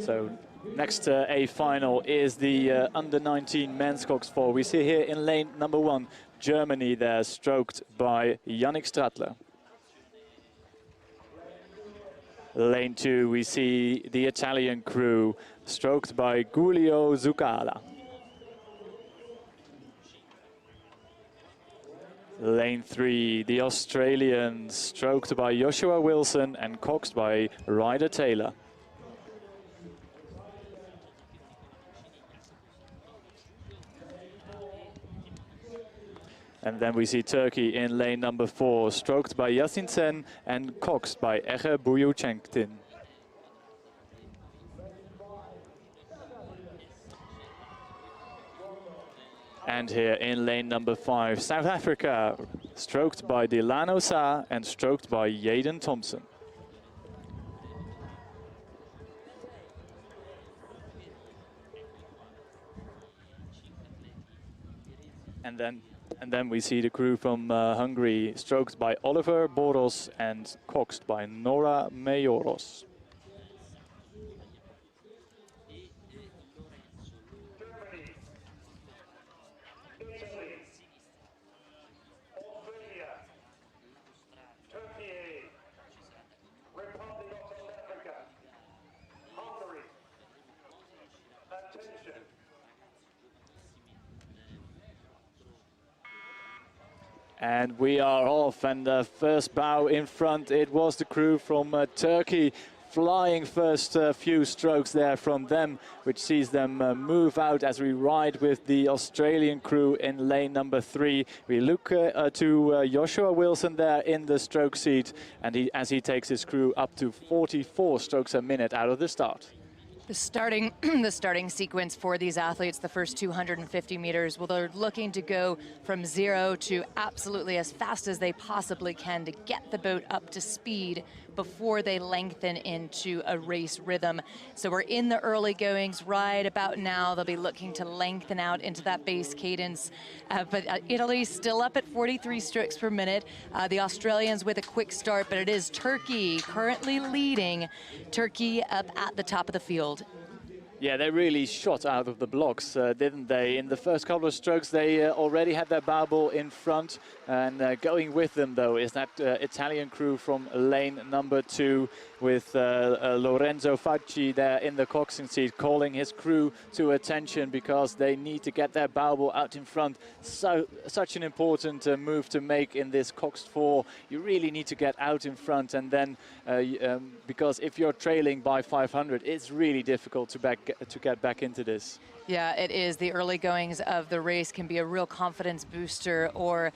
So next A final is the under-19 men's cox 4. We see here in lane number 1, Germany there, stroked by Yannick Stratler. Lane 2, we see the Italian crew, stroked by Giulio Zuccala. Lane 3, the Australians, stroked by Joshua Wilson and coxed by Ryder Taylor. And then we see Turkey in lane number 4, stroked by Yasin Şen'den and coxed by Ege Büyükçetin. And here in lane number 5, South Africa, stroked by Delano Sa and stroked by Jaden Thompson. And then we see the crew from Hungary, stroked by Oliver Boros and coxed by Nora Mayoros. And we are off, and the first bow in front, it was the crew from Turkey, flying first few strokes there from them, which sees them move out as we ride with the Australian crew in lane number 3. We look to Joshua Wilson there in the stroke seat, and as he takes his crew up to 44 strokes a minute out of the start. The starting sequence for these athletes, the first 250 meters, well, they're looking to go from 0 to absolutely as fast as they possibly can to get the boat up to speed before they lengthen into a race rhythm. So we're in the early goings right about now. They'll be looking to lengthen out into that base cadence. But Italy's still up at 43 strokes per minute. The Australians with a quick start, but it is Turkey currently leading. Turkey up at the top of the field. Yeah, they really shot out of the blocks, didn't they? In the first couple of strokes, they already had their bow ball in front. And going with them, though, is that Italian crew from lane number 2 with Lorenzo Facci there in the coxswain seat, calling his crew to attention because they need to get their bow ball out in front. So, such an important move to make in this coxed 4. You really need to get out in front, and then because if you're trailing by 500, it's really difficult to get back into this. Yeah, it is. The early goings of the race can be a real confidence booster, or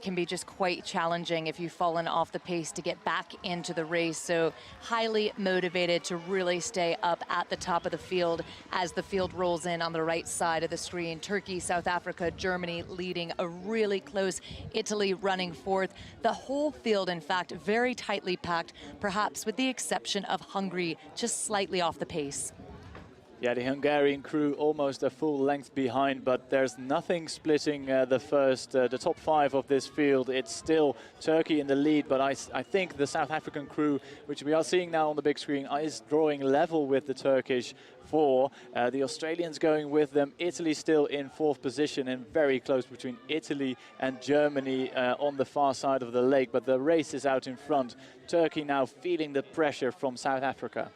can be just quite challenging if you've fallen off the pace to get back into the race. So highly motivated to really stay up at the top of the field as the field rolls in on the right side of the screen. Turkey, South Africa, Germany leading, a really close Italy running fourth. The whole field, in fact, very tightly packed, perhaps with the exception of Hungary, just slightly off the pace. Yeah, the Hungarian crew almost a full length behind, but there's nothing splitting the top 5 of this field. It's still Turkey in the lead, but I think the South African crew, which we are seeing now on the big screen, is drawing level with the Turkish 4. The Australians going with them. Italy still in 4th position and very close between Italy and Germany on the far side of the lake, but the race is out in front. Turkey now feeling the pressure from South Africa.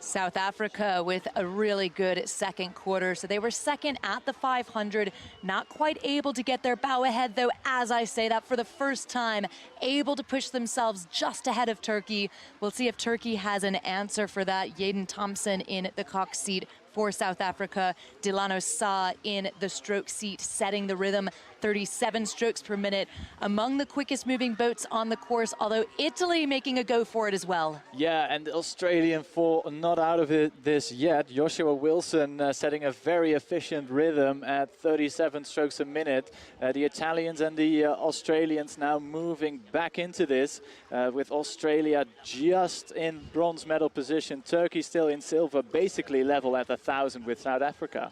South Africa with a really good second quarter. So they were second at the 500, not quite able to get their bow ahead, though, as I say that for the first time, able to push themselves just ahead of Turkey. We'll see if Turkey has an answer for that. Jaden Thompson in the cox seat for South Africa. Delano Sa in the stroke seat, setting the rhythm, 37 strokes per minute. Among the quickest moving boats on the course, although Italy making a go for it as well. Yeah, and the Australian 4 not out of this yet. Joshua Wilson setting a very efficient rhythm at 37 strokes a minute. The Italians and the Australians now moving back into this with Australia just in bronze medal position. Turkey still in silver, basically level at 1,000 with South Africa.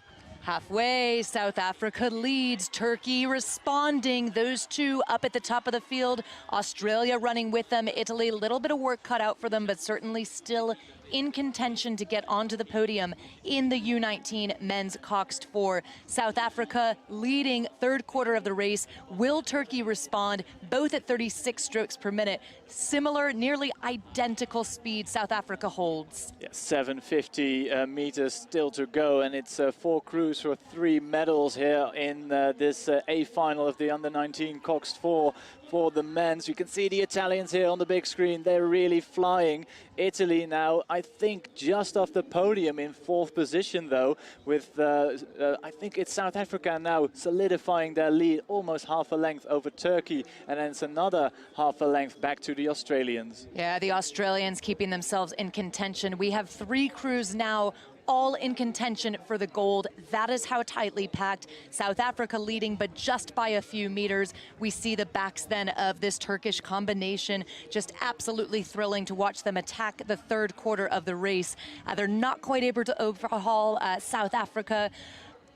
Halfway, South Africa leads, Turkey responding. Those two up at the top of the field, Australia running with them, Italy, a little bit of work cut out for them, but certainly still in contention to get onto the podium in the U19 men's coxed 4. South Africa leading third quarter of the race. Will Turkey respond? Both at 36 strokes per minute. Similar, nearly identical speed South Africa holds. Yeah, 750 meters still to go, and it's 4 crews for 3 medals here in this A final of the under-19 coxed 4 for the men's. You can see the Italians here on the big screen. They're really flying. Italy now, I think, just off the podium in 4th position, though, with I think it's South Africa now solidifying their lead almost half a length over Turkey, and then it's another half a length back to the Australians. Yeah, the Australians keeping themselves in contention. We have 3 crews now all in contention for the gold. That is how tightly packed. South Africa leading, but just by a few meters. We see the backs then of this Turkish combination. Just absolutely thrilling to watch them attack the third quarter of the race. They're not quite able to overhaul South Africa.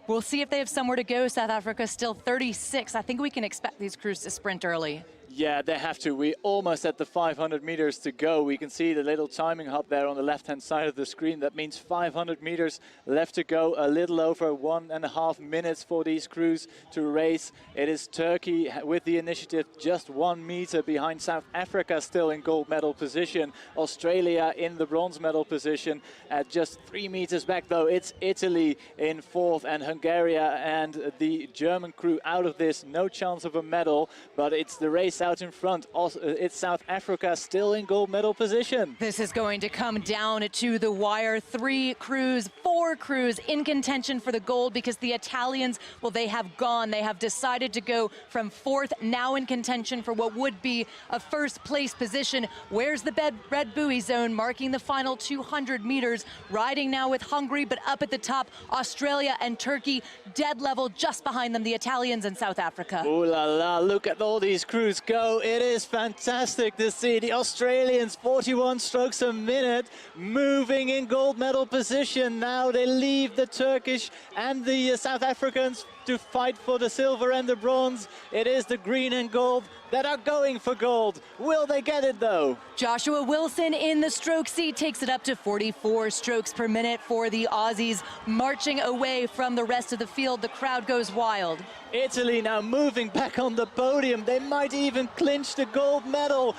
We'll see if they have somewhere to go. South Africa still 36. I think we can expect these crews to sprint early. Yeah, they have to. We're almost at the 500 meters to go. We can see the little timing hub there on the left-hand side of the screen. That means 500 meters left to go. A little over 1.5 minutes for these crews to race. It is Turkey with the initiative, just 1 meter behind South Africa, still in gold medal position. Australia in the bronze medal position. At just 3 meters back, though, it's Italy in 4th, and Hungary and the German crew out of this. No chance of a medal, but it's the race out in front. Also, it's South Africa still in gold medal position. This is going to come down to the wire. 3 crews, 4 crews in contention for the gold, because the Italians, well, they have gone. They have decided to go from 4th, now in contention for what would be a first place position. Where's the red buoy zone marking the final 200 meters? Riding now with Hungary, but up at the top, Australia and Turkey dead level just behind them, the Italians and South Africa. Ooh la la, look at all these crews go. It is fantastic to see the Australians, 41 strokes a minute, moving in gold medal position. Now they leave the Turkish and the South Africans to fight for the silver and the bronze. It is the green and gold that are going for gold. Will they get it, though? Joshua Wilson in the stroke seat takes it up to 44 strokes per minute for the Aussies, marching away from the rest of the field. The crowd goes wild. Italy now moving back on the podium. They might even clinch the gold medal.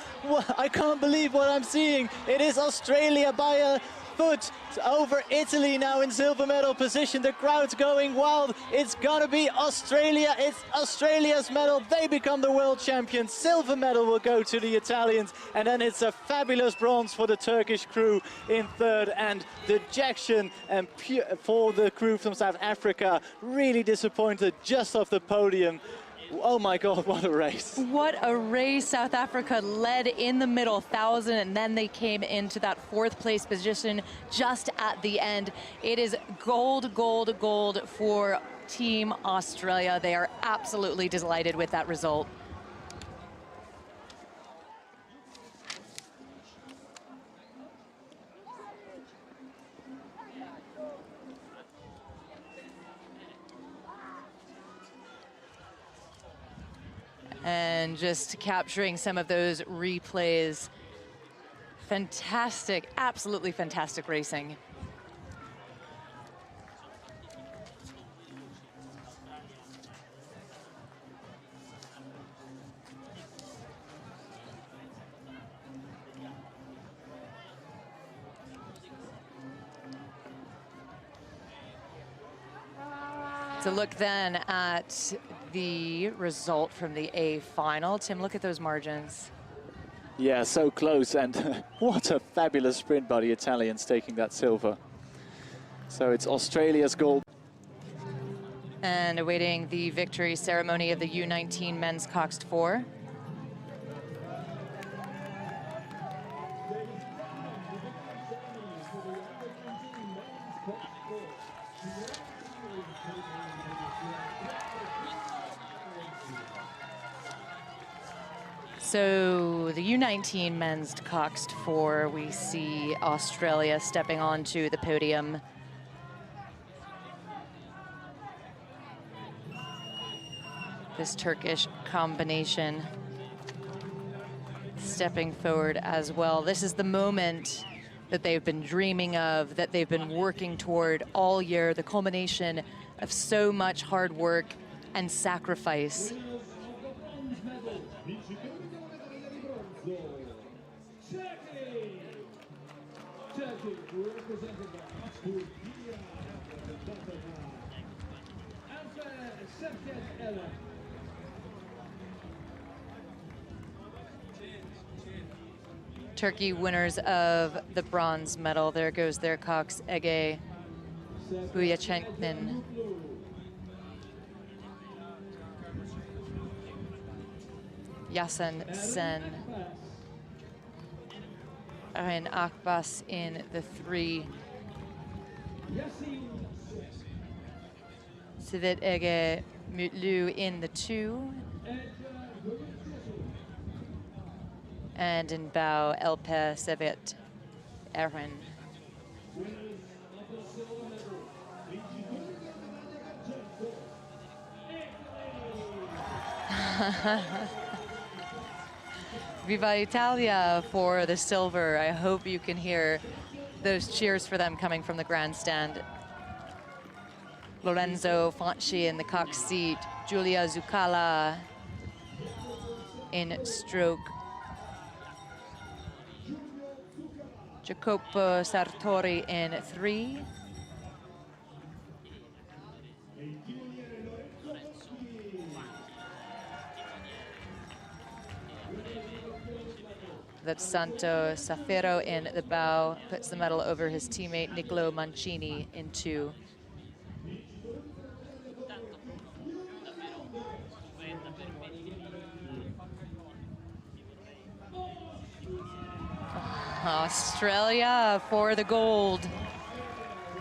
I can't believe what I'm seeing. It is Australia by a foot over Italy now in silver medal position. The crowd's going wild. It's gonna be Australia. It's Australia's medal. They become the world champions. Silver medal will go to the Italians, and then it's a fabulous bronze for the Turkish crew in 3rd, and dejection and for the crew from South Africa. Really disappointed just off the podium. Oh my God, what a race. What a race. South Africa led in the middle, 1,000, and then they came into that 4th place position just at the end. It is gold, gold, gold for Team Australia. They are absolutely delighted with that result. And just capturing some of those replays. Fantastic, absolutely fantastic racing. To look then at the result from the A final. Tim, look at those margins. Yeah, so close, and what a fabulous sprint by the Italians taking that silver. So it's Australia's gold. And awaiting the victory ceremony of the U19 men's coxed 4. So the U19 men's coxed 4, we see Australia stepping onto the podium. this Turkish combination stepping forward as well. This is the moment that they've been dreaming of, that they've been working toward all year, the culmination of so much hard work and sacrifice. Turkey winners of the bronze medal. There goes their cox, Ege Büyükçetin. Yasin Şen'den. Eren Akbaş in the 3. Cevdet, Ege, Mutlu in the 2. And in bow, Alper Şevket Eren. Viva Italia for the silver. I hope you can hear those cheers for them coming from the grandstand. Lorenzo Fonci in the cox seat, Giulia Zuccala in stroke. Jacopo Sartori in 3. That's Santo Safero in the bow, puts the medal over his teammate Nicolo Mancini in 2. Australia for the gold.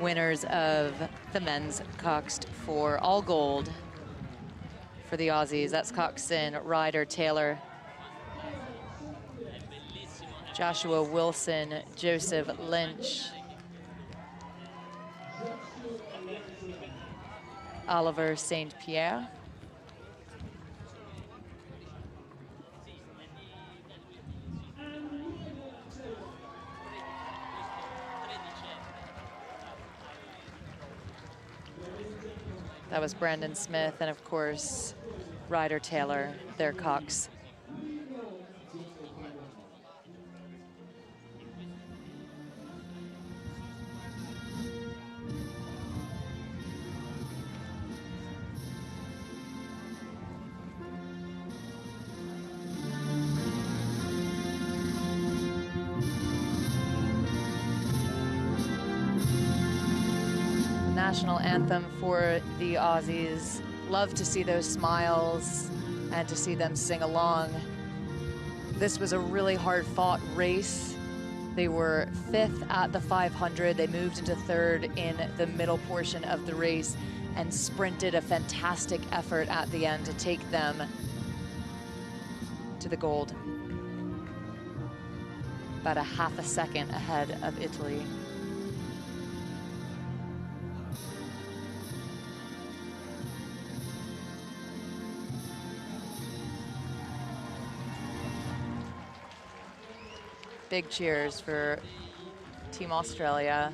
Winners of the men's coxed for all gold for the Aussies. That's Coxon, Ryder, Taylor, Joshua Wilson, Joseph Lynch, Oliver St. Pierre. That was Brandon Smith, and of course, Ryder Taylor, their cox. National anthem for the Aussies. Love to see those smiles and to see them sing along. This was a really hard-fought race. They were 5th at the 500. They moved into 3rd in the middle portion of the race and sprinted a fantastic effort at the end to take them to the gold. About a half a second ahead of Italy. Big cheers for Team Australia.